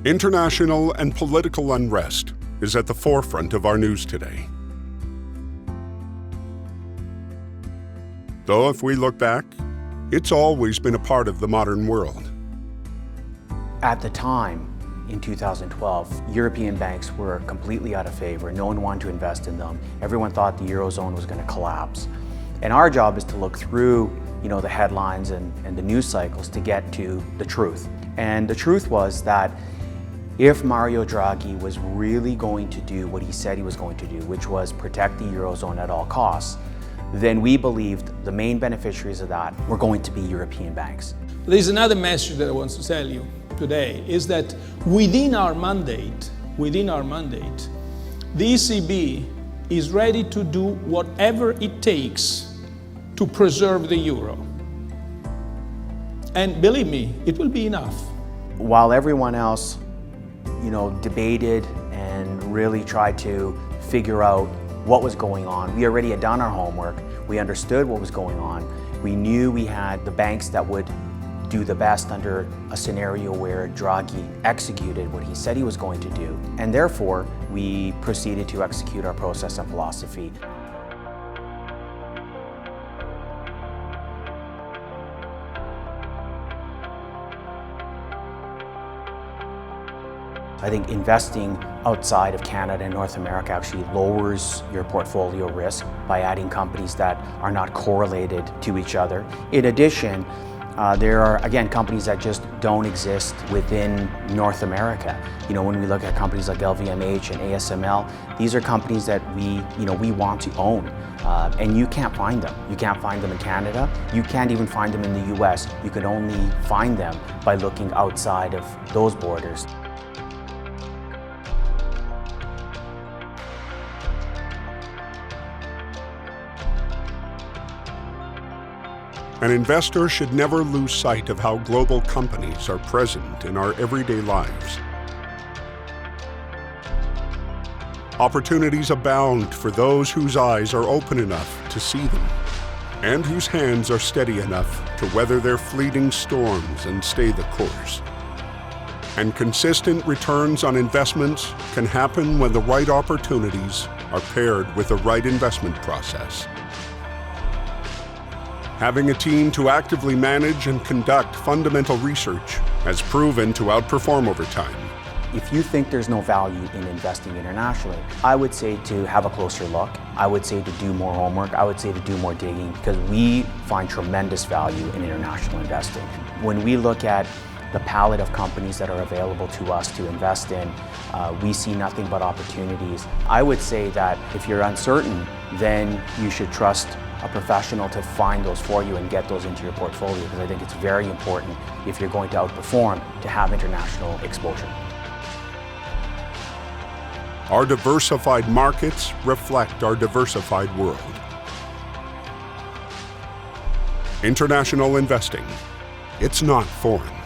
International and political unrest is at the forefront of our news today. Though if we look back, it's always been a part of the modern world. At the time, in 2012, European banks were completely out of favor. No one wanted to invest in them. Everyone thought the Eurozone was going to collapse. And our job is to look through, the headlines and the news cycles to get to the truth. And the truth was that if Mario Draghi was really going to do what he said he was going to do, which was protect the Eurozone at all costs, then we believed the main beneficiaries of that were going to be European banks. There's another message that I want to tell you today, is that within our mandate, the ECB is ready to do whatever it takes to preserve the euro. And believe me, it will be enough. While everyone else, debated and really tried to figure out what was going on, we already had done our homework. We understood what was going on. We knew we had the banks that would do the best under a scenario where Draghi executed what he said he was going to do. And therefore, we proceeded to execute our process and philosophy. I think investing outside of Canada and North America actually lowers your portfolio risk by adding companies that are not correlated to each other. In addition, there are, again, companies that just don't exist within North America. When we look at companies like LVMH and ASML, these are companies that we want to own. And you can't find them. You can't find them in Canada. You can't even find them in the US. You can only find them by looking outside of those borders. An investor should never lose sight of how global companies are present in our everyday lives. Opportunities abound for those whose eyes are open enough to see them, and whose hands are steady enough to weather their fleeting storms and stay the course. And consistent returns on investments can happen when the right opportunities are paired with the right investment process. Having a team to actively manage and conduct fundamental research has proven to outperform over time. If you think there's no value in investing internationally, I would say to have a closer look. I would say to do more homework. I would say to do more digging, because we find tremendous value in international investing. When we look at the palette of companies that are available to us to invest in, we see nothing but opportunities. I would say that if you're uncertain, then you should trust a professional to find those for you and get those into your portfolio, because I think it's very important, if you're going to outperform, to have international exposure. Our diversified markets reflect our diversified world. International investing, it's not foreign.